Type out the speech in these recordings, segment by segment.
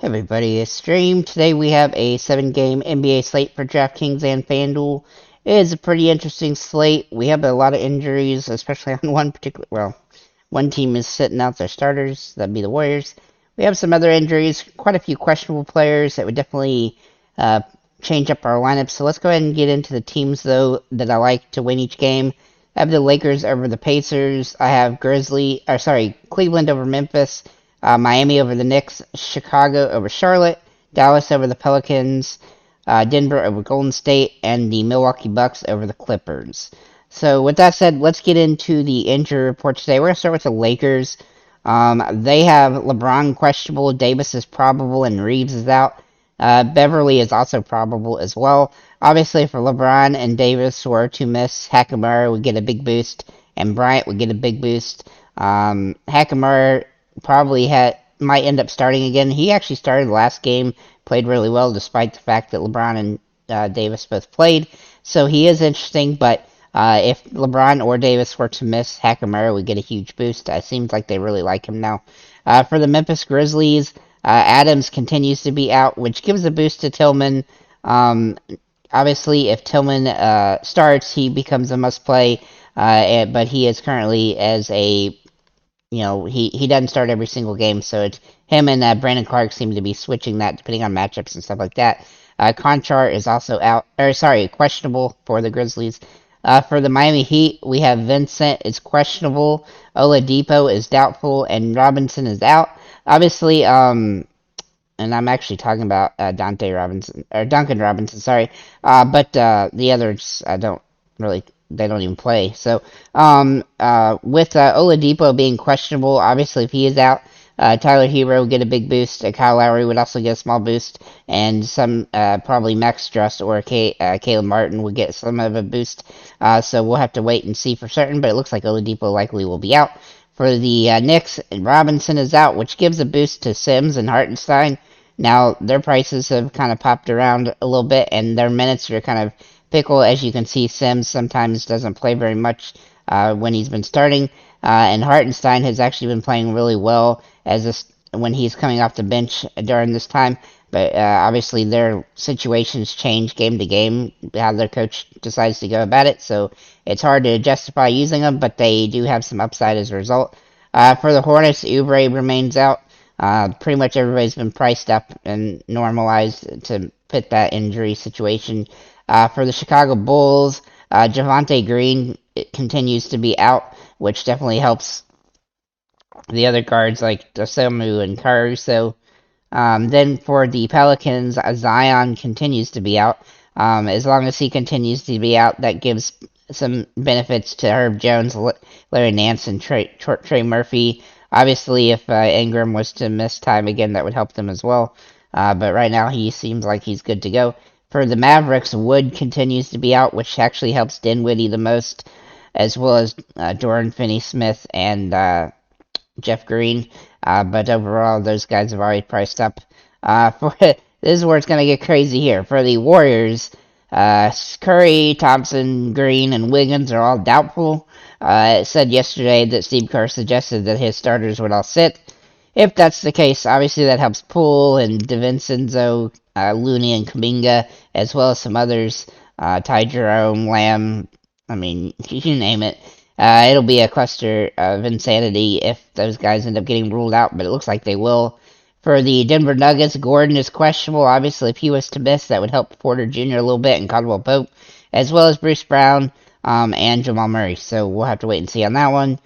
Hey everybody, it's Stream. Today we have a 7-game NBA slate for DraftKings and FanDuel. It is a pretty interesting slate. We have a lot of injuries, especially on one team is sitting out their starters. That'd be the Warriors. We have some other injuries, quite a few questionable players that would definitely uh, change up our lineup. So let's go ahead and get into the teams, though, that I like to win each game. I have the Lakers over the Pacers. I have Cleveland over Memphis. Miami over the Knicks, Chicago over Charlotte, Dallas over the Pelicans, Denver over Golden State, and the Milwaukee Bucks over the Clippers. So with that said, let's get into the injury report today. We're going to start with the Lakers. They have LeBron questionable, Davis is probable, and Reeves is out. Beverly is also probable as well. Obviously, for LeBron and Davis were to miss, Hachimura would get a big boost, and Bryant would get a big boost. Hachimura might end up starting again. He actually started the last game, played really well, despite the fact that LeBron and Davis both played. So he is interesting, but if LeBron or Davis were to miss, Hachimura would get a huge boost. It seems like they really like him now. For the Memphis Grizzlies, Adams continues to be out, which gives a boost to Tillman. Obviously, if Tillman starts, he becomes a must-play, but he is currently he doesn't start every single game, so it's him and Brandon Clark seem to be switching that depending on matchups and stuff like that. Conchar is also questionable for the Grizzlies. For the Miami Heat, we have Vincent is questionable, Oladipo is doubtful, and Robinson is out. Obviously, and I'm actually talking about Duncan Robinson, sorry. But the others, they don't even play. So, with Oladipo being questionable, obviously if he is out, Tyler Hero would get a big boost. Kyle Lowry would also get a small boost, and probably Max Struss or Caleb Martin would get some of a boost. So we'll have to wait and see for certain, but it looks like Oladipo likely will be out. For the Knicks, Robinson is out, which gives a boost to Sims and Hartenstein. Now, their prices have kind of popped around a little bit, and their minutes are kind of pickle. As you can see, Sims sometimes doesn't play very much when he's been starting, and Hartenstein has actually been playing really well when he's coming off the bench during this time. But obviously, their situations change game to game, how their coach decides to go about it. So it's hard to justify using them, but they do have some upside as a result. For the Hornets, Oubre remains out. Pretty much everybody's been priced up and normalized to fit that injury situation. For the Chicago Bulls, Javonte Green continues to be out, which definitely helps the other guards like Dosunmu and Caruso. Then for the Pelicans, Zion continues to be out. As long as he continues to be out, that gives some benefits to Herb Jones, Larry Nance, and Trey Murphy. Obviously, if Ingram was to miss time again, that would help them as well. But right now, he seems like he's good to go. For the Mavericks, Wood continues to be out, which actually helps Dinwiddie the most, as well as Dorian Finney-Smith and Jeff Green. But overall, those guys have already priced up. This is where it's going to get crazy here. For the Warriors, Curry, Thompson, Green, and Wiggins are all doubtful. It said yesterday that Steve Kerr suggested that his starters would all sit. If that's the case, obviously that helps Poole and DiVincenzo, Looney, and Kuminga, as well as some others, Ty Jerome, Lamb, I mean, you name it. It'll be a cluster of insanity if those guys end up getting ruled out, but it looks like they will. For the Denver Nuggets, Gordon is questionable. Obviously, if he was to miss, that would help Porter Jr. a little bit and Caldwell Pope, as well as Bruce Brown and Jamal Murray. So we'll have to wait and see on that one.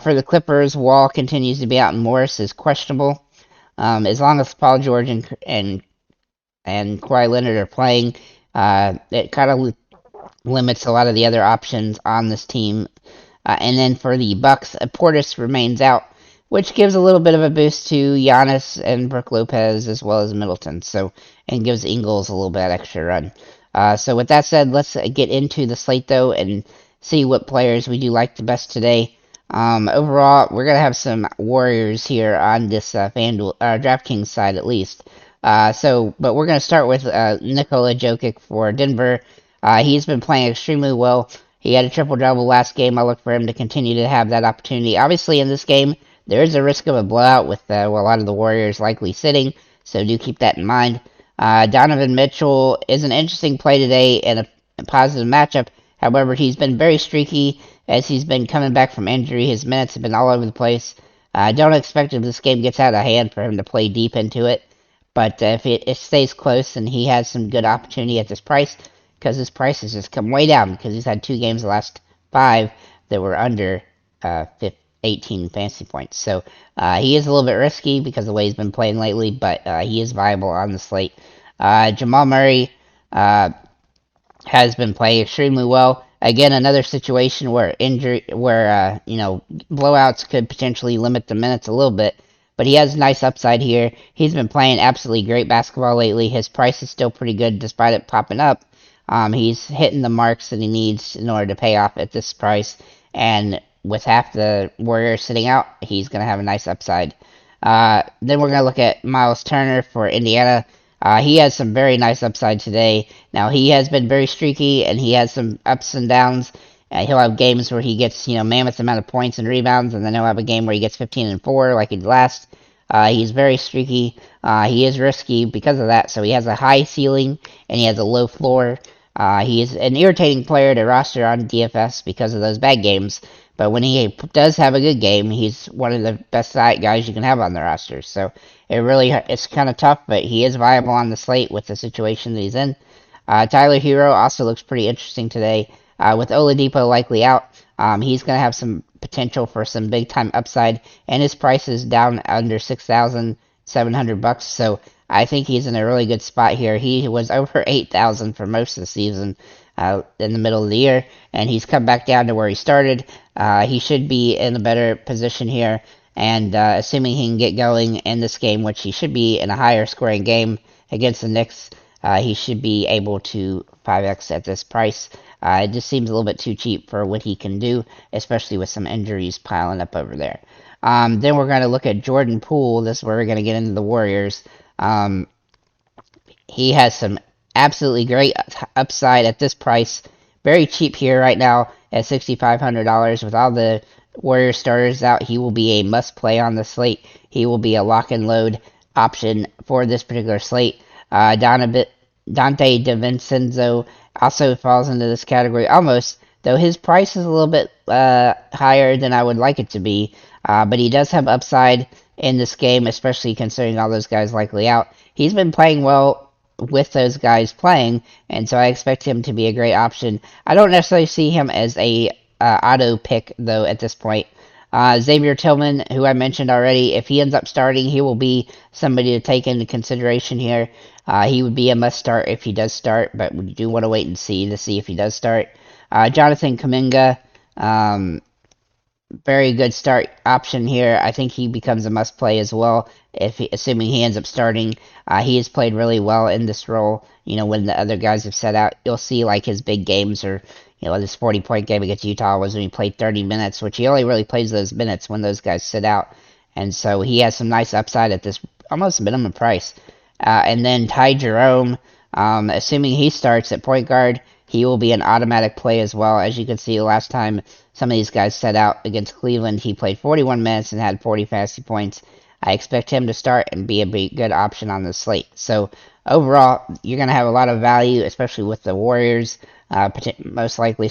For the Clippers, Wall continues to be out, and Morris is questionable. As long as Paul George and Kawhi Leonard are playing, it kind of limits a lot of the other options on this team. And then for the Bucks, Portis remains out, which gives a little bit of a boost to Giannis and Brook Lopez as well as Middleton. And gives Ingles a little bit extra run. So with that said, let's get into the slate though and see what players we do like the best today. Overall, we're gonna have some Warriors here on this FanDuel DraftKings side at least. But we're gonna start with Nikola Jokic for Denver. He's been playing extremely well. He had a triple-double last game. I look for him to continue to have that opportunity. Obviously, in this game, there is a risk of a blowout with a lot of the Warriors likely sitting. so do keep that in mind. Donovan Mitchell is an interesting play today and a positive matchup. However, he's been very streaky as he's been coming back from injury. His minutes have been all over the place. I don't expect if this game gets out of hand for him to play deep into it, but if it stays close, then he has some good opportunity at this price, because his price has just come way down because he's had 2 games the last 5 that were under 18 fantasy points. So he is a little bit risky because of the way he's been playing lately, but he is viable on the slate. Jamal Murray has been playing extremely well. Again, another situation where blowouts could potentially limit the minutes a little bit, but he has a nice upside here. He's been playing absolutely great basketball lately. His price is still pretty good despite it popping up. He's hitting the marks that he needs in order to pay off at this price, and with half the Warriors sitting out, he's going to have a nice upside. Then we're going to look at Miles Turner for Indiana. He has some very nice upside today. Now, he has been very streaky, and he has some ups and downs. He'll have games where he gets, mammoth amount of points and rebounds, and then he'll have a game where he gets 15 and 4 like he did last. He's very streaky. He is risky because of that, so he has a high ceiling, and he has a low floor. He is an irritating player to roster on DFS because of those bad games, but when he does have a good game, he's one of the best guys you can have on the roster. So it's kind of tough, but he is viable on the slate with the situation that he's in. Tyler Hero also looks pretty interesting today. With Oladipo likely out, he's going to have some potential for some big time upside, and his price is down under $6,700. So I think he's in a really good spot here. He was over 8,000 for most of the season in the middle of the year, and he's come back down to where he started. He should be in a better position here, and assuming he can get going in this game, which he should be in a higher scoring game against the Knicks, he should be able to 5x at this price. It just seems a little bit too cheap for what he can do, especially with some injuries piling up over there. Then we're going to look at Jordan Poole. This is where we're going to get into the Warriors. He has some absolutely great upside at this price. Very cheap here right now at $6,500. With all the Warrior starters out, he will be a must-play on the slate. He will be a lock-and-load option for this particular slate. Dante DiVincenzo also falls into this category almost, though his price is a little bit higher than I would like it to be. But he does have upside in this game, especially considering all those guys likely out. He's been playing well with those guys playing, and so I expect him to be a great option. I don't necessarily see him as a auto pick, though, at this point. Xavier Tillman, who I mentioned already, if he ends up starting, he will be somebody to take into consideration here. He would be a must start if he does start, but we do want to wait and see if he does start. Jonathan Kuminga, very good start option here. I think he becomes a must play as well, assuming he ends up starting. He has played really well in this role. When the other guys have set out, you'll see like his big games, or this 40-point game against Utah was when he played 30 minutes, which he only really plays those minutes when those guys sit out. And so he has some nice upside at this almost minimum price. And then Ty Jerome, assuming he starts at point guard, he will be an automatic play as well. As you can see, last time some of these guys set out against Cleveland, he played 41 minutes and had 40 fantasy points. I expect him to start and be a good option on the slate. So overall, you're going to have a lot of value, especially with the Warriors most likely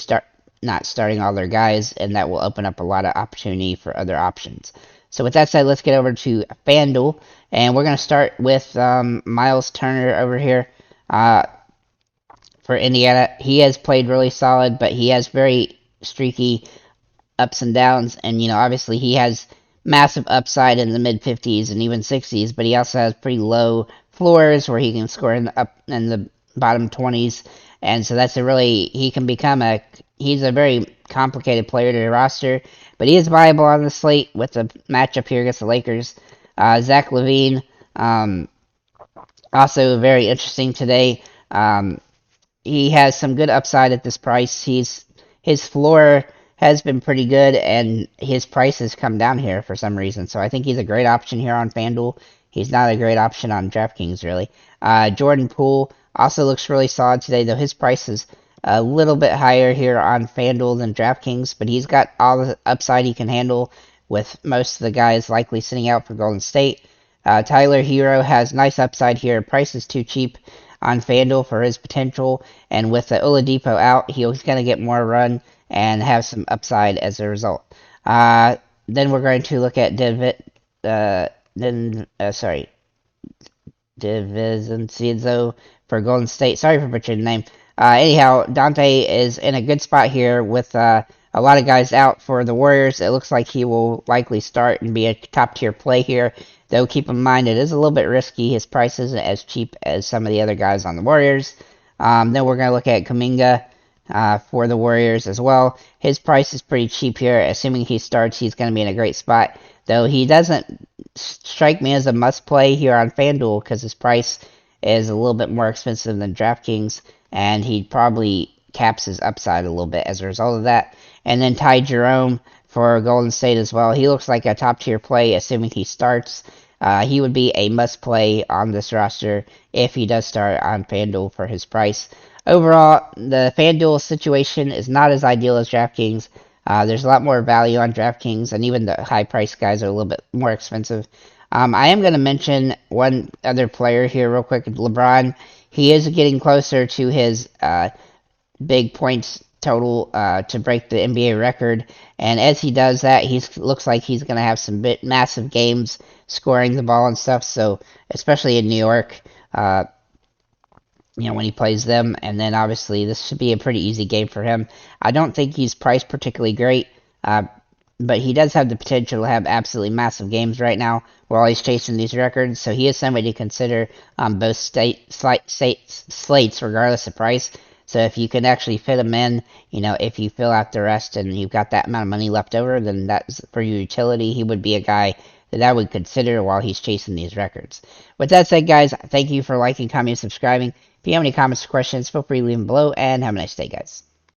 not starting all their guys, and that will open up a lot of opportunity for other options. So with that said, let's get over to FanDuel, and we're going to start with Miles Turner over here. For Indiana, he has played really solid, but he has very streaky ups and downs, and obviously he has massive upside in the mid 50s and even 60s, but he also has pretty low floors where he can score in the bottom 20s, and so he's a very complicated player to roster, but he is viable on the slate with the matchup here against the Lakers. Zach LaVine, also very interesting today. He has some good upside at this price. His floor has been pretty good, and his price has come down here for some reason. So I think he's a great option here on FanDuel. He's not a great option on DraftKings, really. Jordan Poole also looks really solid today, though his price is a little bit higher here on FanDuel than DraftKings, but he's got all the upside he can handle with most of the guys likely sitting out for Golden State. Tyler Hero has nice upside here. Price is too cheap on FanDuel for his potential, and with the Oladipo out, he's going to get more run and have some upside as a result. Then we're going to look at sorry, Divisenzo for Golden State. Sorry for butchering the name. Anyhow, Dante is in a good spot here with a lot of guys out for the Warriors. It looks like he will likely start and be a top tier play here. Though keep in mind it is a little bit risky. His price isn't as cheap as some of the other guys on the Warriors. Then we're going to look at Kuminga for the Warriors as well. His price is pretty cheap here. Assuming he starts, he's going to be in a great spot. Though he doesn't strike me as a must play here on FanDuel because his price is a little bit more expensive than DraftKings, and he probably caps his upside a little bit as a result of that. And then Ty Jerome for Golden State as well. He looks like a top tier play, assuming he starts. He would be a must play on this roster if he does start on FanDuel for his price. Overall, the FanDuel situation is not as ideal as DraftKings. There's a lot more value on DraftKings, and even the high-priced guys are a little bit more expensive. I am going to mention one other player here real quick, LeBron. He is getting closer to his big points total to break the NBA record, and as he does that, he looks like he's going to have some massive games scoring the ball and stuff, so especially in New York, when he plays them, and then obviously this should be a pretty easy game for him. I don't think he's priced particularly great, but he does have the potential to have absolutely massive games right now while he's chasing these records, so he is somebody to consider on both slates regardless of price. So if you can actually fit him in, if you fill out the rest and you've got that amount of money left over, then that's for your utility. He would be a guy that I would consider while he's chasing these records. With that said, guys, thank you for liking, commenting, and subscribing. If you have any comments or questions, feel free to leave them below, and have a nice day, guys.